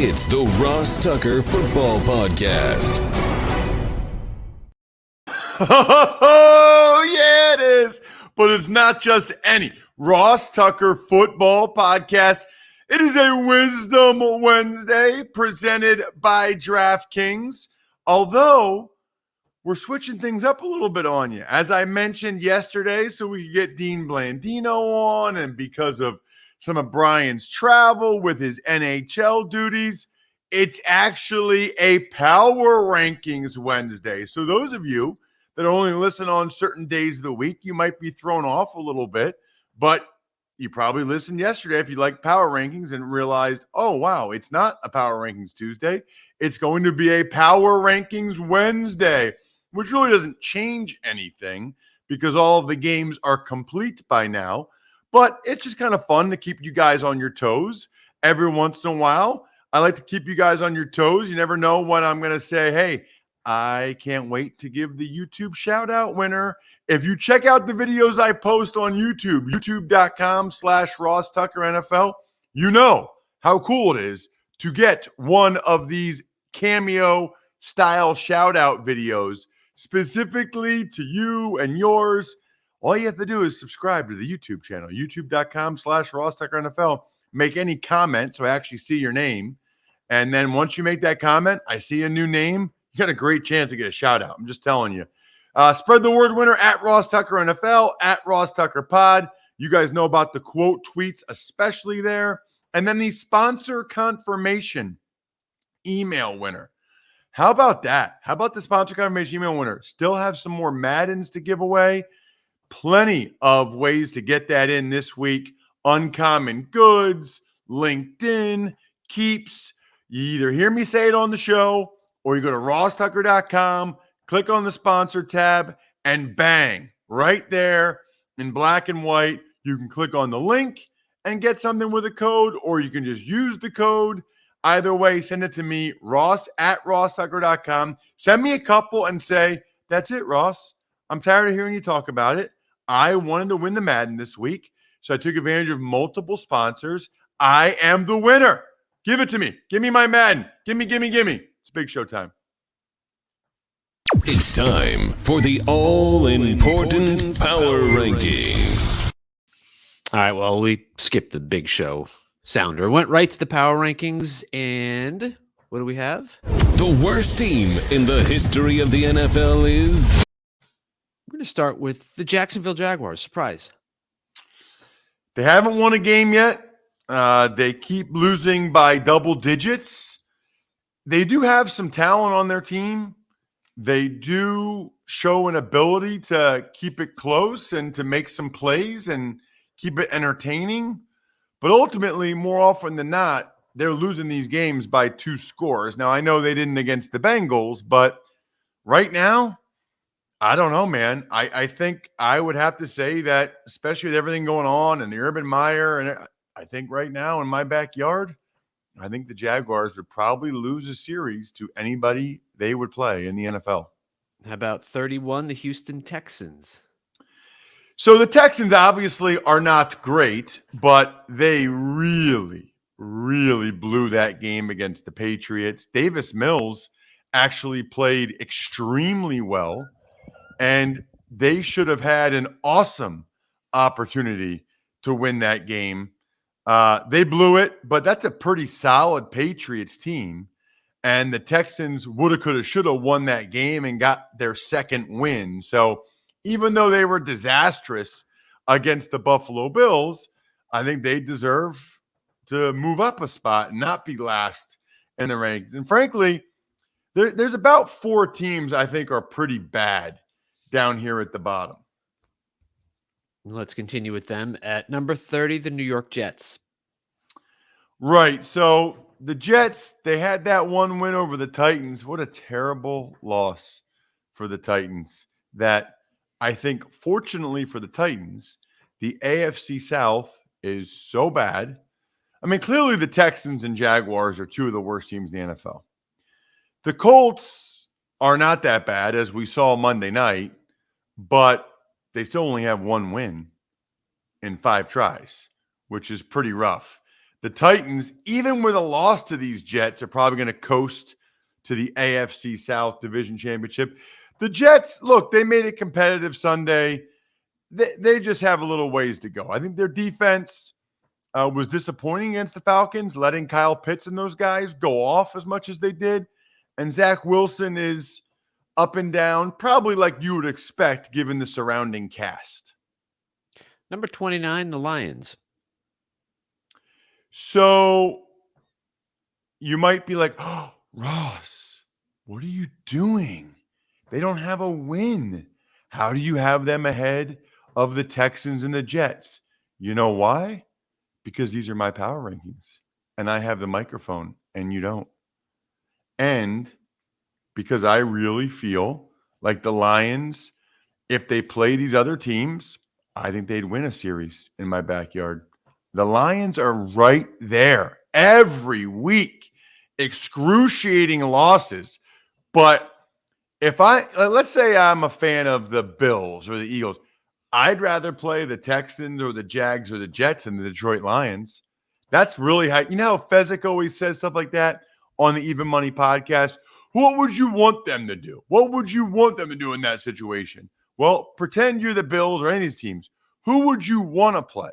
It's the Ross Tucker Football Podcast. Oh, yeah, it is. But it's not just any Ross Tucker Football Podcast. It is a Wisdom Wednesday presented by DraftKings. Although we're switching things up a little bit on you. As I mentioned yesterday, so we could get Dean Blandino on, and because of some of Brian's travel with his NHL duties, it's actually a Power Rankings Wednesday. So those of you that only listen on certain days of the week, you might be thrown off a little bit, but you probably listened yesterday if you like Power Rankings and realized, oh, wow, it's not a Power Rankings Tuesday. It's going to be a Power Rankings Wednesday, which really doesn't change anything because all of the games are complete by now. But it's just kind of fun to keep you guys on your toes every once in a while. I like to keep you guys on your toes. You never know when I'm going to say, hey, I can't wait to give the YouTube shout out winner. If you check out the videos I post on YouTube, youtube.com/Ross Tucker NFL, you know how cool it is to get one of these cameo style shout out videos specifically to you and yours. All you have to do is subscribe to the YouTube channel, youtube.com/Ross Tucker NFL. Make any comment so I actually see your name. And then once you make that comment, I see a new name. You got a great chance to get a shout out. I'm just telling you. Spread the word, winner, at Ross Tucker NFL, at Ross Tucker Pod. You guys know about the quote tweets, especially there. And then the sponsor confirmation email winner. How about that? How about the sponsor confirmation email winner? Still have some more Maddens to give away. Plenty of ways to get that in this week. Uncommon Goods, LinkedIn, Keeps. You either hear me say it on the show or you go to rosstucker.com, click on the sponsor tab, and bang, right there in black and white, you can click on the link and get something with a code, or you can just use the code. Either way, send it to me, ross@rosstucker.com. Send me a couple and say, that's it, Ross. I'm tired of hearing you talk about it. I wanted to win the Madden this week, so I took advantage of multiple sponsors. I am the winner. Give it to me. Give me my Madden. Give me. It's big show time. It's time for the all-important Power Rankings. All right, well, we skipped the big show sounder. Went right to the Power Rankings, and what do we have? The worst team in the history of the NFL is... We're going to start with the Jacksonville Jaguars. Surprise. They haven't won a game yet. They keep losing by double digits. They do have some talent on their team. They do show an ability to keep it close and to make some plays and keep it entertaining. But ultimately, more often than not, they're losing these games by 2 scores. Now, I know they didn't against the Bengals, but right now, I don't know, man. I think I would have to say that, especially with everything going on and the Urban Meyer, and I think right now in my backyard, I think the Jaguars would probably lose a series to anybody they would play in the NFL. How about 31, the Houston Texans? So the Texans obviously are not great, but they really, really blew that game against the Patriots. Davis Mills actually played extremely well, and they should have had an awesome opportunity to win that game. They blew it, but that's a pretty solid Patriots team. And the Texans woulda, coulda, shoulda won that game and got their second win. So even though they were disastrous against the Buffalo Bills, I think they deserve to move up a spot and not be last in the rankings. And frankly, there's about 4 teams I think are pretty bad down here at the bottom. Let's continue with them. At number 30, the New York Jets. Right. So the Jets, they had that one win over the Titans. What a terrible loss for the Titans. That I think, fortunately for the Titans, the AFC South is so bad. I mean, clearly the Texans and Jaguars are 2 of the worst teams in the NFL. The Colts are not that bad, as we saw Monday night, but they still only have 1 win in 5 tries, which is pretty rough. The Titans, even with a loss to these Jets, are probably going to coast to the AFC South Division Championship. The Jets, look, they made it competitive Sunday. They just have a little ways to go. I think their defense was disappointing against the Falcons, letting Kyle Pitts and those guys go off as much as they did. And Zach Wilson is up and down, probably like you would expect given the surrounding cast. Number 29, the Lions. So you might be like, oh, Ross, what are you doing? They don't have a win. How do you have them ahead of the Texans and the Jets? You know why? Because these are my power rankings and I have the microphone and you don't. And because I really feel like the Lions, if they play these other teams, I think they'd win a series in my backyard. The Lions are right there every week, excruciating losses. But if let's say I'm a fan of the Bills or the Eagles, I'd rather play the Texans or the Jags or the Jets than the Detroit Lions. That's really how, you know how Fezzik always says stuff like that on the Even Money podcast? What would you want them to do? What would you want them to do in that situation? Well, pretend you're the Bills or any of these teams. Who would you want to play?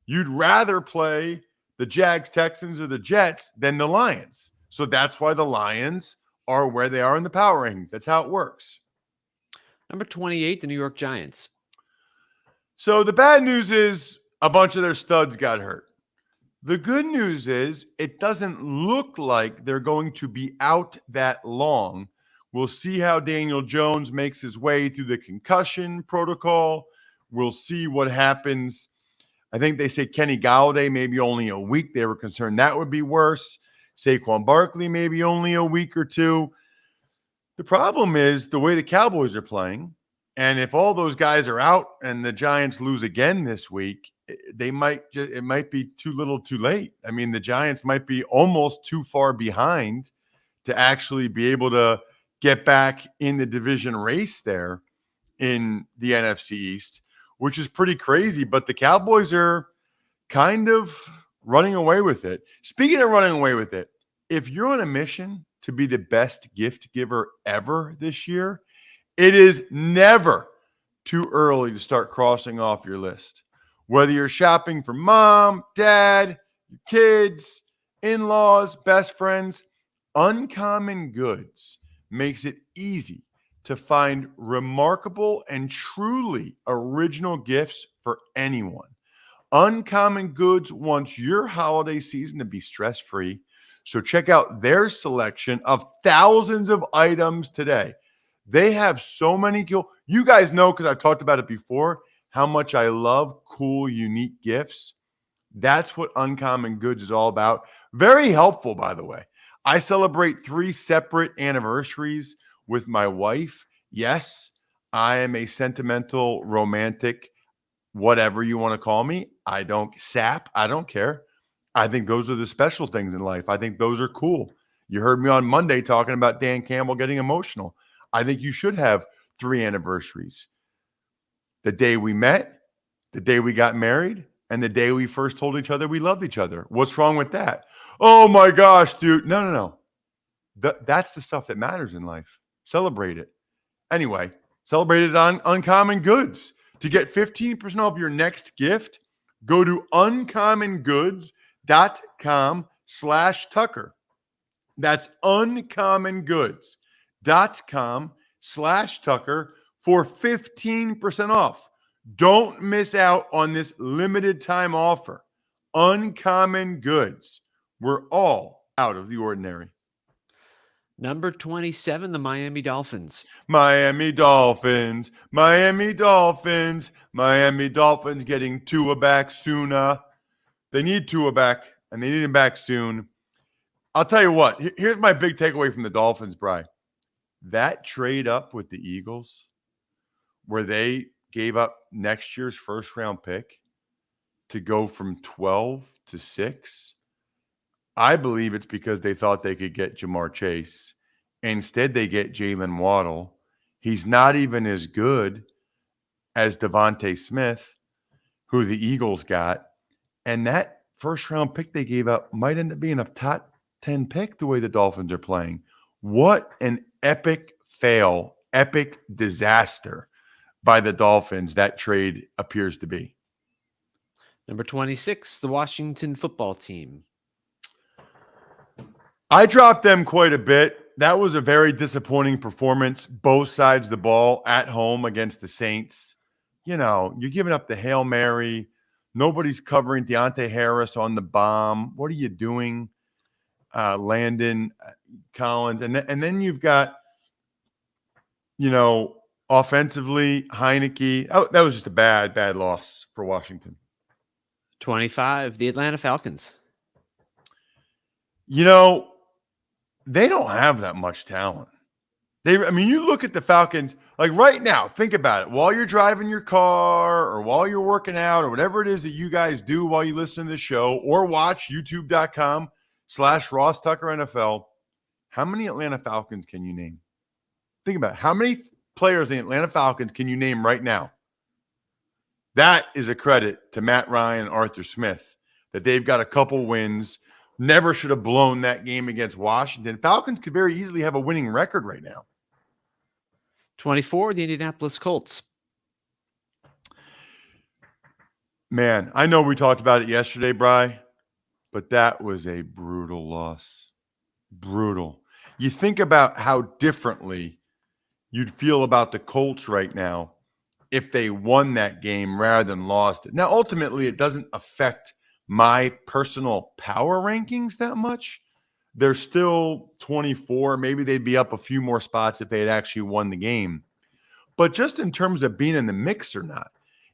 You'd rather play the Jags, Texans, or the Jets than the Lions. So that's why the Lions are where they are in the power rankings. That's how it works. Number 28, the New York Giants. So the bad news is a bunch of their studs got hurt. The good news is it doesn't look like they're going to be out that long. We'll see how Daniel Jones makes his way through the concussion protocol. We'll see what happens. I think they say Kenny Golladay maybe only a week. They were concerned that would be worse. Saquon Barkley maybe only a week or two. The problem is the way the Cowboys are playing. And if all those guys are out and the Giants lose again this week, it might be too little too late. I mean, the Giants might be almost too far behind to actually be able to get back in the division race there in the NFC East, which is pretty crazy. But the Cowboys are kind of running away with it. Speaking of running away with it, if you're on a mission to be the best gift giver ever this year, it is never too early to start crossing off your list. Whether you're shopping for mom, dad, your kids, in-laws, best friends, Uncommon Goods makes it easy to find remarkable and truly original gifts for anyone. Uncommon Goods wants your holiday season to be stress-free, so check out their selection of thousands of items today. They have so many cool, you guys know because I've talked about it before, how much I love cool, unique gifts. That's what Uncommon Goods is all about. Very helpful, by the way. I celebrate 3 separate anniversaries with my wife. Yes, I am a sentimental, romantic, whatever you want to call me. I don't care. I think those are the special things in life. I think those are cool. You heard me on Monday talking about Dan Campbell getting emotional. I think you should have 3 anniversaries. The day we met, the day we got married, and the day we first told each other we loved each other. What's wrong with that? Oh my gosh, dude. No. That's the stuff that matters in life. Celebrate it. Anyway, celebrate it on Uncommon Goods. To get 15% off your next gift, go to uncommongoods.com/Tucker. That's uncommongoods.com/Tucker for 15% off. Don't miss out on this limited time offer. Uncommon Goods. We're all out of the ordinary. Number 27, the Miami Dolphins. Miami Dolphins. Miami Dolphins. Miami Dolphins getting Tua back sooner. They need Tua back, and they need him back soon. I'll tell you what. Here's my big takeaway from the Dolphins, Bri. That trade up with the Eagles, where they gave up next year's first-round pick to go from 12 to 6, I believe it's because they thought they could get Jamar Chase. Instead, they get Jalen Waddle. He's not even as good as Devontae Smith, who the Eagles got. And that first round pick they gave up might end up being a top 10 pick the way the Dolphins are playing. What an epic fail, epic disaster by the Dolphins that trade appears to be. Number 26, the Washington football team. I dropped them quite a bit. That was a very disappointing performance, both sides of the ball at home against the Saints. You know, you're giving up the Hail Mary. Nobody's covering Deontay Harris on the bomb. What are you doing, Landon Collins? And then you've got, offensively, Heineke. Oh, that was just a bad loss for Washington. 25, the Atlanta Falcons. They don't have that much talent. You look at the Falcons, like right now, think about it. While you're driving your car or while you're working out or whatever it is that you guys do while you listen to the show or watch youtube.com/Ross Tucker NFL, how many Atlanta Falcons can you name? Think about it. How many players in the Atlanta Falcons can you name right now? That is a credit to Matt Ryan and Arthur Smith that they've got a couple wins. Never should have blown that game against Washington. Falcons could very easily have a winning record right now. 24, the Indianapolis Colts. Man, I know we talked about it yesterday, Bri, but that was a brutal loss. Brutal. You think about how differently you'd feel about the Colts right now if they won that game rather than lost it. Now, ultimately, it doesn't affect my personal power rankings that much. They're still 24. Maybe they'd be up a few more spots if they had actually won the game. But just in terms of being in the mix or not,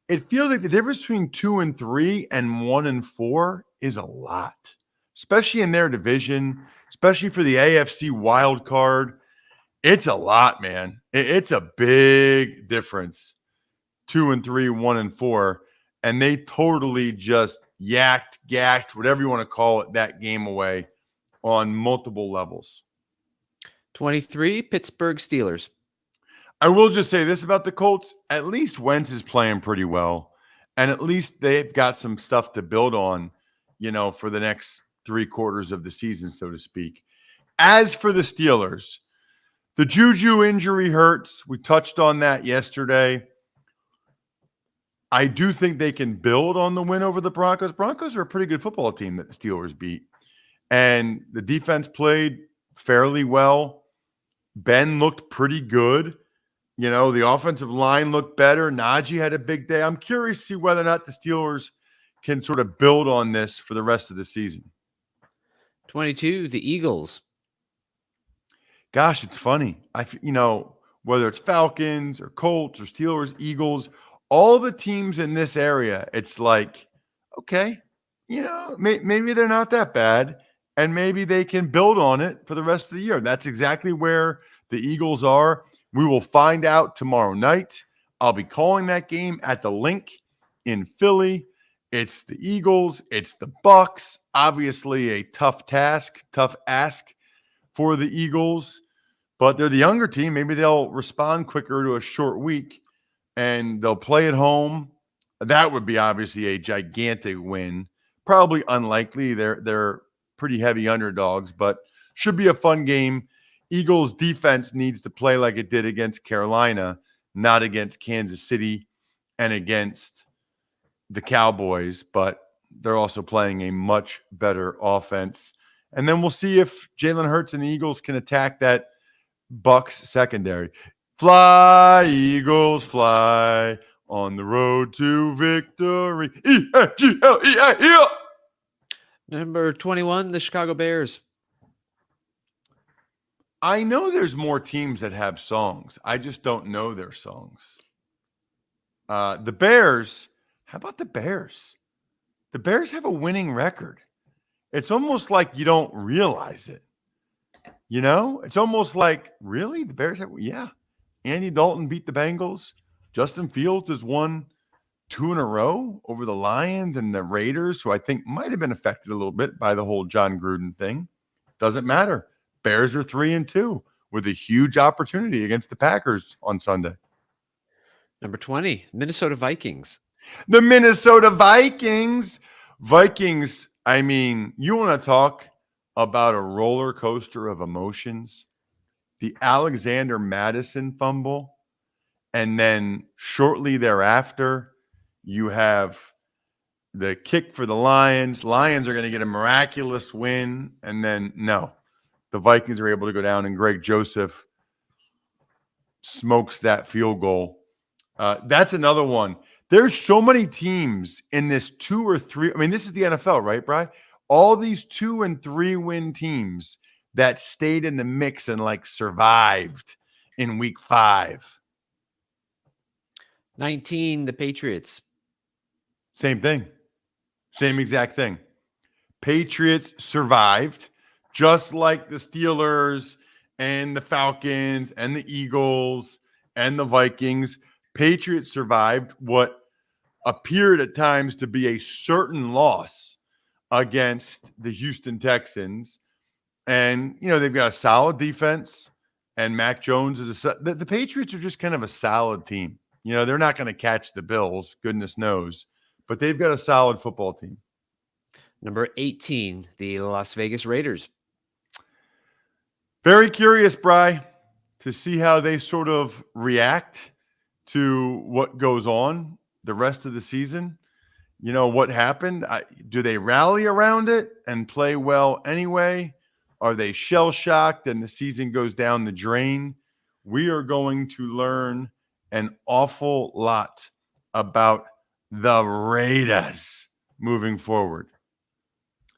it feels like the difference between 2-3 and 1-4 is a lot, especially in their division, especially for the AFC wild card. It's a lot, man. It's a big difference. 2-3, 1-4, and they totally just gacked, whatever you want to call it, that game away on multiple levels. 23, Pittsburgh Steelers. I will just say this about the Colts. At least Wentz is playing pretty well, and at least they've got some stuff to build on, for the next 3 quarters of the season, so to speak. As for the Steelers, the Juju injury hurts. We touched on that yesterday. I do think they can build on the win over the Broncos. Broncos are a pretty good football team that the Steelers beat. And the defense played fairly well. Ben looked pretty good. The offensive line looked better. Najee had a big day. I'm curious to see whether or not the Steelers can sort of build on this for the rest of the season. 22, the Eagles. Gosh, it's funny. Whether it's Falcons or Colts or Steelers, Eagles, all the teams in this area, it's like, okay, maybe they're not that bad, and maybe they can build on it for the rest of the year. That's exactly where the Eagles are. We will find out tomorrow night. I'll be calling that game at the Link in Philly. It's the Eagles. It's the Bucs. Obviously a tough ask for the Eagles, but they're the younger team. Maybe they'll respond quicker to a short week, and they'll play at home. That would be obviously a gigantic win. Probably unlikely. They're pretty heavy underdogs, but should be a fun game. Eagles defense needs to play like it did against Carolina, not against Kansas City and against the Cowboys, but they're also playing a much better offense. And then we'll see if Jalen Hurts and the Eagles can attack that Bucs secondary. Fly, Eagles, fly on the road to victory. E-A-G-L-E-A-E-L. Number 21, the Chicago Bears. I know there's more teams that have songs. I just don't know their songs. The Bears, how about the Bears? The Bears have a winning record. It's almost like you don't realize it. It's almost like, really? The Bears have, yeah. Andy Dalton beat the Bengals. Justin Fields has won 2 in a row over the Lions and the Raiders, who I think might have been affected a little bit by the whole John Gruden thing. Doesn't matter. Bears are 3-2 with a huge opportunity against the Packers on Sunday. Number 20, Minnesota Vikings. The Minnesota Vikings. Vikings I mean, you want to talk about a roller coaster of emotions? The Alexander Madison fumble, and then shortly thereafter, you have the kick for the Lions. Lions are going to get a miraculous win, and then no, the Vikings are able to go down, and Greg Joseph smokes that field goal. That's another one. There's so many teams in this 2 or 3. I mean, this is the NFL, right, Bri? All these 2 and 3 win teams that stayed in the mix and like survived in week 5. 19, the Patriots. Same thing. Same exact thing. Patriots survived just like the Steelers and the Falcons and the Eagles and the Vikings. Patriots survived what appeared at times to be a certain loss against the Houston Texans. And, you know, they've got a solid defense, and Mac Jones is the Patriots are just kind of a solid team. You know, they're not going to catch the Bills, goodness knows, but they've got a solid football team. Number 18, the Las Vegas Raiders. Very curious, Bri, to see how they sort of react to what goes on the rest of the season. You know, what happened? Do they rally around it and play well anyway? Are they shell-shocked and the season goes down the drain? We are going to learn an awful lot about the Raiders moving forward.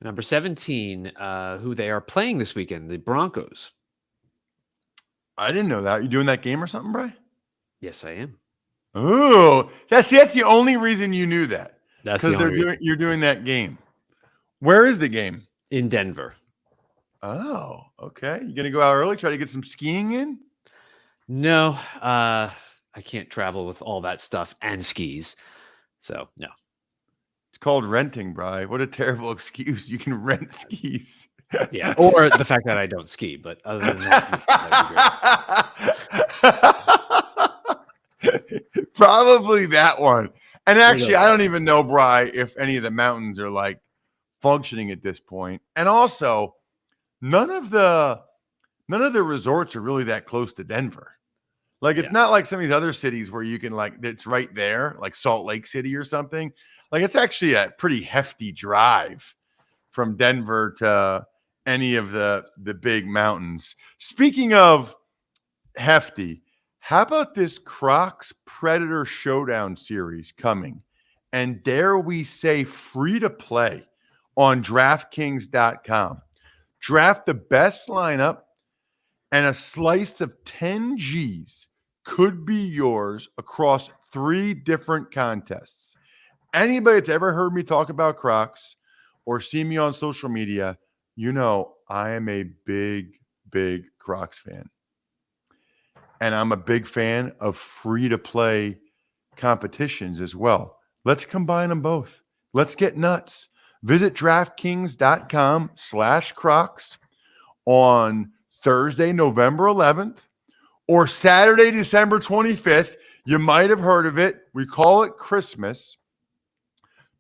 Number 17, who they are playing this weekend, the Broncos. I didn't know that. You doing that game or something, Bri? Yes, I am. Oh, that's the only reason you knew that. That's the only reason. You're doing that game. Where is the game? In Denver. Oh, okay. You gonna go out early, try to get some skiing in? No, I can't travel with all that stuff and skis. So no. It's called renting, Bri. What a terrible excuse. You can rent skis. Yeah, or the fact that I don't ski, but other than that, probably that one. And actually, I don't even know, Bri, if any of the mountains are like functioning at this point. And also, none of the resorts are really that close to Denver. Like, it's not like some of these other cities where you can, like, it's right there, like Salt Lake City or something. Like, it's actually a pretty hefty drive from Denver to any of the big mountains. Speaking of hefty, how about this Crocs Predator Showdown series coming? And dare we say free to play on DraftKings.com. Draft the best lineup, and a slice of 10 G's could be yours across 3 different contests. Anybody that's ever heard me talk about Crocs or see me on social media, you know I am a big, big Crocs fan. And I'm a big fan of free-to-play competitions as well. Let's combine them both. Let's get nuts. Visit DraftKings.com/Crocs on Thursday, November 11th, or Saturday, December 25th. You might have heard of it. We call it Christmas,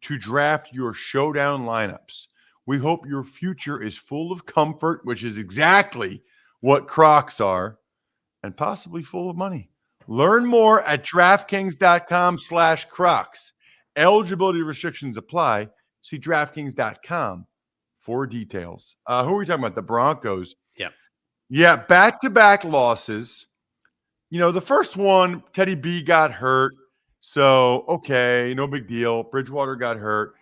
to draft your showdown lineups. We hope your future is full of comfort, which is exactly what Crocs are, and possibly full of money. Learn more at DraftKings.com/Crocs. Eligibility restrictions apply. See DraftKings.com for details. Who are we talking about? The Broncos. Yeah, back-to-back losses. You know, the first one, Teddy B got hurt. So, okay, no big deal. Bridgewater got hurt.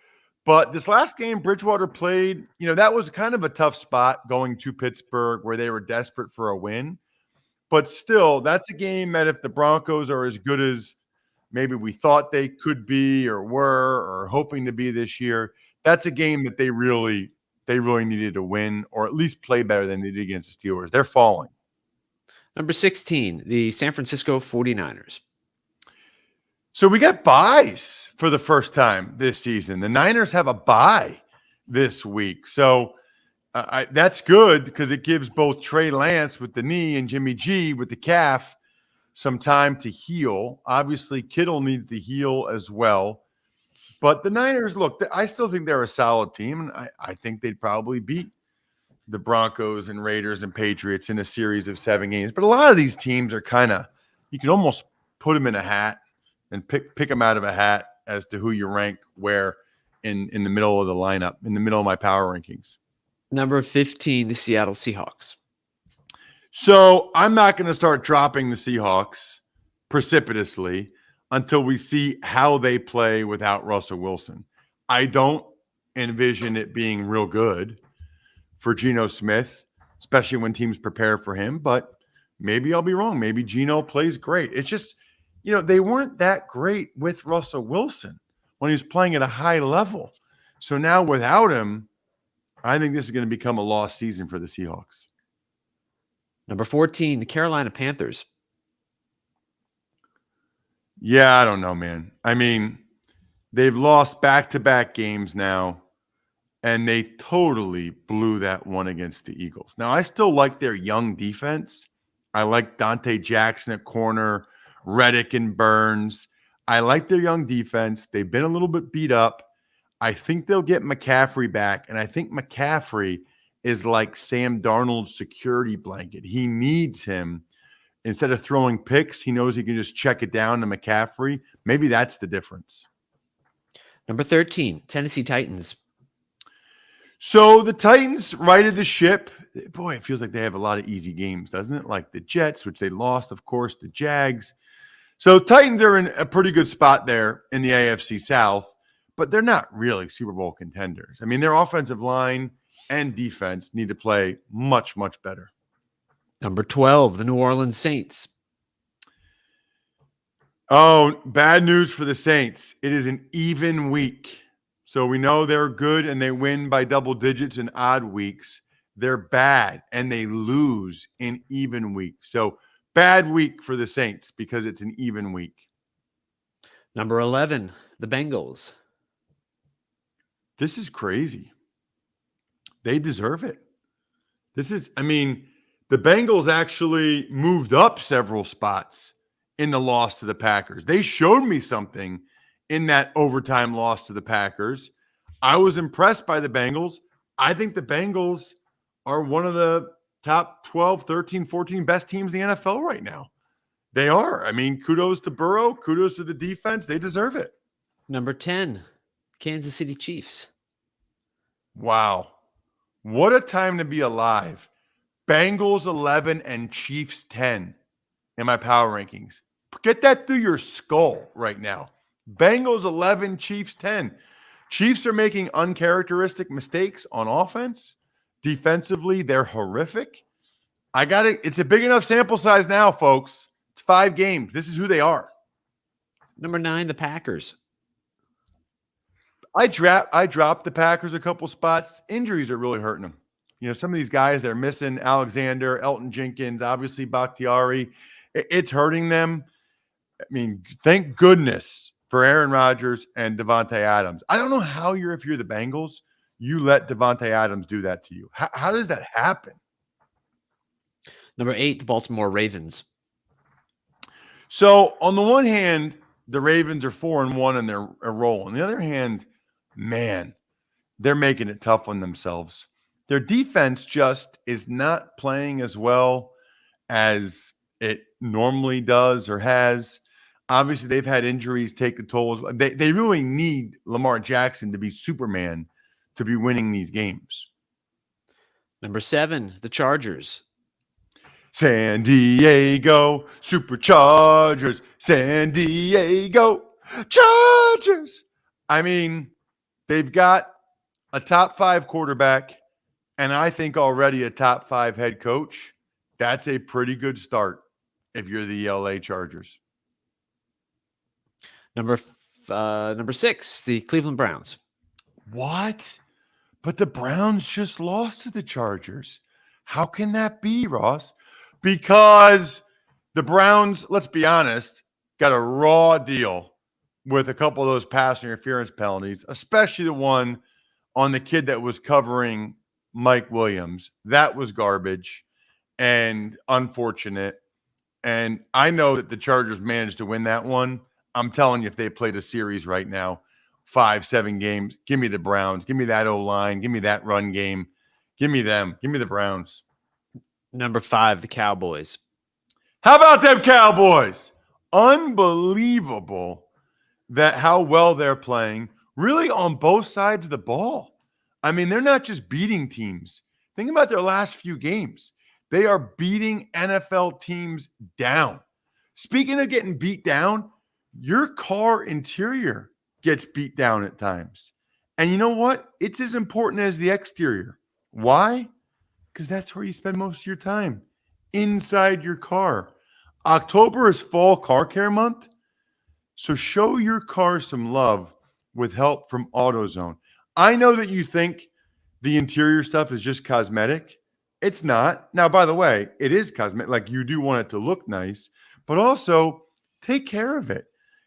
But this last game, Bridgewater played, you know, that was kind of a tough spot going to Pittsburgh where they were desperate for a win. But still, that's a game that if the Broncos are as good as maybe we thought they could be or were or hoping to be this year, that's a game that they really needed to win, or at least play better than they did against the Steelers. They're falling. Number 16, the San Francisco 49ers. So we got buys for the first time this season. The Niners have a bye this week. So that's good because it gives both Trey Lance with the knee and Jimmy G with the calf some time to heal. Obviously, Kittle needs to heal as well. But the Niners, look, I still think they're a solid team, and I think they'd probably beat the Broncos and Raiders and Patriots in a series of 7 games. But a lot of these teams are kind of, you can almost put them in a hat and pick them out of a hat as to who you rank where in the middle of the lineup, in the middle of my power rankings. Number 15, the Seattle Seahawks. So I'm not going to start dropping the Seahawks precipitously until we see how they play without Russell Wilson. I don't envision it being real good for Geno Smith, especially when teams prepare for him, but maybe I'll be wrong. Maybe Geno plays great. It's just, they weren't that great with Russell Wilson when he was playing at a high level. So now without him, I think this is going to become a lost season for the Seahawks. Number 14, the Carolina Panthers. Yeah, I don't know, man. I mean, they've lost back-to-back games now, and they totally blew that one against the Eagles. Now, I still like their young defense. I like Dante Jackson at corner, Reddick and Burns. I like their young defense. They've been a little bit beat up. I think they'll get McCaffrey back, and I think McCaffrey is like Sam Darnold's security blanket. He needs him. Instead of throwing picks, he knows he can just check it down to McCaffrey. Maybe that's the difference. Number 13, Tennessee Titans. So the Titans righted the ship. Boy, it feels like they have a lot of easy games, doesn't it? Like the Jets, which they lost, of course, the Jags. So Titans are in a pretty good spot there in the AFC South, but they're not really Super Bowl contenders. I mean, their offensive line and defense need to play much, much better. Number 12, the New Orleans Saints. Oh, bad news for the Saints. It is an even week. So we know they're good and they win by double digits in odd weeks. They're bad and they lose in even weeks. So bad week for the Saints because it's an even week. Number 11, the Bengals. This is crazy. They deserve it. The Bengals actually moved up several spots in the loss to the Packers. They showed me something in that overtime loss to the Packers. I was impressed by the Bengals. I think the Bengals are one of the top 12, 13, 14 best teams in the NFL right now. They are. I mean, kudos to Burrow. Kudos to the defense. They deserve it. Number 10, Kansas City Chiefs. Wow. What a time to be alive. Bengals 11 and Chiefs 10 in my power rankings. Get that through your skull right now. Bengals 11, Chiefs 10. Chiefs are making uncharacteristic mistakes on offense. Defensively, they're horrific. It's a big enough sample size now, folks. It's 5 games. This is who they are. Number 9, the Packers. I dropped the Packers a couple spots. Injuries are really hurting them. Some of these guys, they're missing Alexander, Elton Jenkins, obviously Bakhtiari. It's hurting them. I mean, thank goodness for Aaron Rodgers and Devontae Adams. I don't know how if you're the Bengals, you let Devontae Adams do that to you. How does that happen? Number 8, the Baltimore Ravens. So on the one hand, the Ravens are 4-1 and they're a roll. On the other hand, man, they're making it tough on themselves. Their defense just is not playing as well as it normally does or has. Obviously, they've had injuries take a toll. They really need Lamar Jackson to be Superman to be winning these games. Number 7, the Chargers. San Diego Superchargers. San Diego Chargers. I mean, they've got a top 5 quarterback and I think already a top 5 head coach. That's a pretty good start if you're the LA Chargers. Number 6, the Cleveland Browns. What? But the Browns just lost to the Chargers. How can that be, Ross? Because the Browns, let's be honest, got a raw deal with a couple of those pass interference penalties, especially the one on the kid that was covering Mike Williams. That was garbage and unfortunate. And I know that the Chargers managed to win that one. I'm telling you, if they played a series right now, 5-7 games. Give me the Browns. Give me that O-line. Give me that run game. Give me them. Give me the Browns. Number 5, the Cowboys. How about them Cowboys? Unbelievable that how well they're playing, really on both sides of the ball. I mean, they're not just beating teams. Think about their last few games. They are beating NFL teams down. Speaking of getting beat down, your car interior gets beat down at times. And you know what? It's as important as the exterior. Why? Because that's where you spend most of your time, inside your car. October is Fall Car Care Month. So show your car some love with help from AutoZone. I know that you think the interior stuff is just cosmetic. It's not. Now, by the way, it is cosmetic. Like, you do want it to look nice, but also take care of it.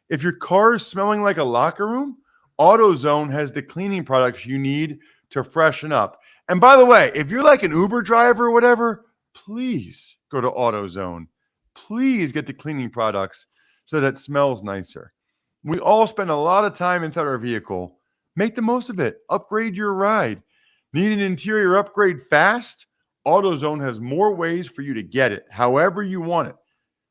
If your car is smelling like a locker room, AutoZone has the cleaning products you need to freshen up. And by the way, if you're like an Uber driver or whatever, please go to AutoZone. Please get the cleaning products so that it smells nicer. We all spend a lot of time inside our vehicle. Make the most of it. Upgrade your ride. Need an interior upgrade fast? AutoZone has more ways for you to get it, however you want it.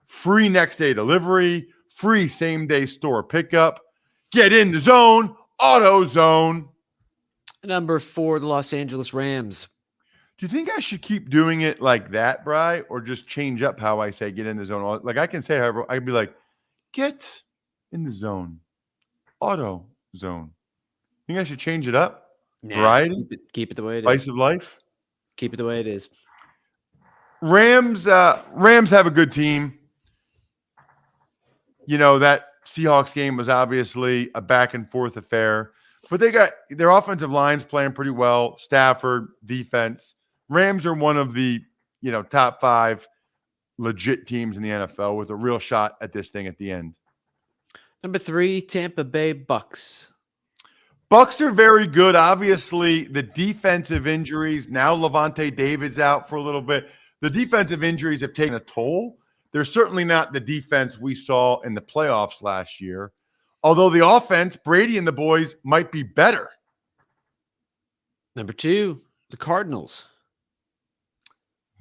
Free next day delivery, free same day store pickup. Get in the zone, AutoZone. Number 4, the Los Angeles Rams. Do you think I should keep doing it like that, Bri, or just change up how I say get in the zone? Like, I can say however, I'd be like, get in the zone, AutoZone. Think I should change it up? Nah, Variety? keep it the way it Spice is. of life? Keep it the way it is. Rams have a good team. You know, that Seahawks game was obviously a back and forth affair, but they got their offensive lines playing pretty well. Stafford, defense. Rams are one of the, top 5 legit teams in the NFL with a real shot at this thing at the end. Number 3, Tampa Bay Bucks. Bucks are very good. Obviously, the defensive injuries, now Levante David's out for a little bit. The defensive injuries have taken a toll. They're certainly not the defense we saw in the playoffs last year. Although the offense, Brady and the boys, might be better. Number 2, the Cardinals.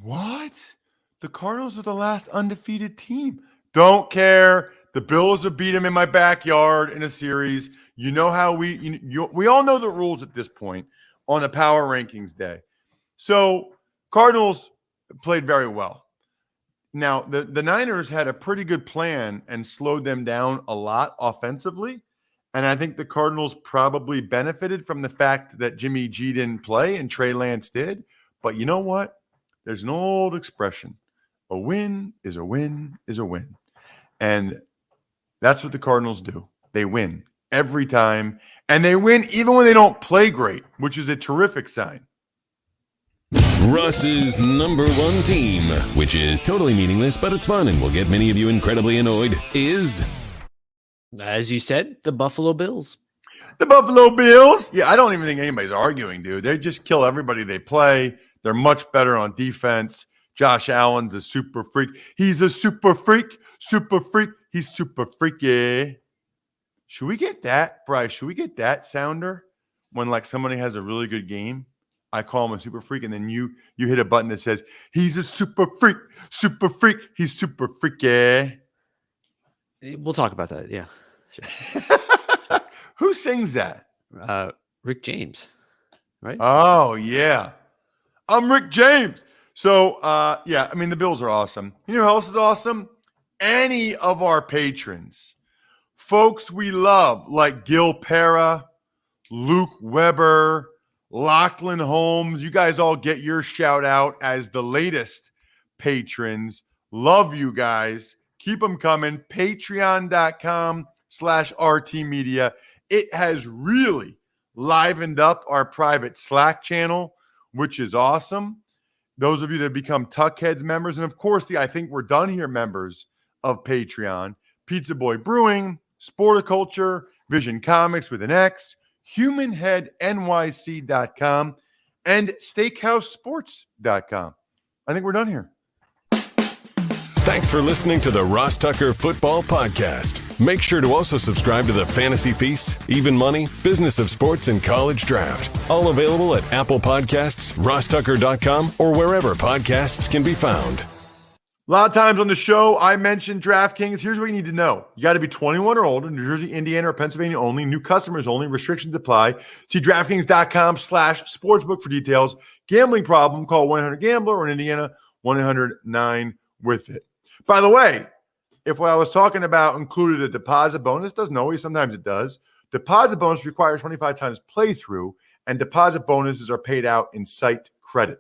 What? The Cardinals are the last undefeated team. Don't care. The Bills have beat them in my backyard in a series. You know how we all know the rules at this point on a power rankings day. So Cardinals played very well. Now, the Niners had a pretty good plan and slowed them down a lot offensively. And I think the Cardinals probably benefited from the fact that Jimmy G didn't play and Trey Lance did. But you know what? There's an old expression. A win is a win is a win. And that's what the Cardinals do. They win every time. And they win even when they don't play great, which is a terrific sign. Russ's number 1 team, which is totally meaningless, but it's fun and will get many of you incredibly annoyed, is, as you said, the Buffalo Bills. The Buffalo Bills? Yeah, I don't even think anybody's arguing, dude. They just kill everybody they play. They're much better on defense. Josh Allen's a super freak. He's a super freak. Super freak. He's super freaky. Should we get that, Bryce? Should we get that sounder when like somebody has a really good game? I call him a super freak, and then you hit a button that says, he's a super freak. Super freak. He's super freaky. We'll talk about that. Yeah. Sure. Who sings that? Rick James, right? Oh, yeah. I'm Rick James. So, yeah, I mean, the Bills are awesome. You know who else is awesome? Any of our patrons. Folks we love, like Gil Pera, Luke Weber, Lachlan Holmes. You guys all get your shout out as the latest patrons. Love you guys. Keep them coming. Patreon.com/RTmedia. It has really livened up our private Slack channel, which is awesome. Those of you that become Tuckheads members, and of course, the I Think We're Done Here members of Patreon, Pizza Boy Brewing, Sporticulture, Vision Comics with an X, HumanHeadNYC.com, and SteakhouseSports.com. I think we're done here. Thanks for listening to the Ross Tucker Football Podcast. Make sure to also subscribe to the Fantasy Feast, Even Money, Business of Sports, and College Draft. All available at Apple Podcasts, rosstucker.com, or wherever podcasts can be found. A lot of times on the show, I mentioned DraftKings. Here's what you need to know. You got to be 21 or older, New Jersey, Indiana, or Pennsylvania only. New customers only. Restrictions apply. See DraftKings.com/sportsbook for details. Gambling problem, call 1-800-GAMBLER, or in Indiana, 1-800-9-WITH-IT. By the way, if what I was talking about included a deposit bonus, doesn't always, sometimes it does. Deposit bonus requires 25 times playthrough, and deposit bonuses are paid out in site credit.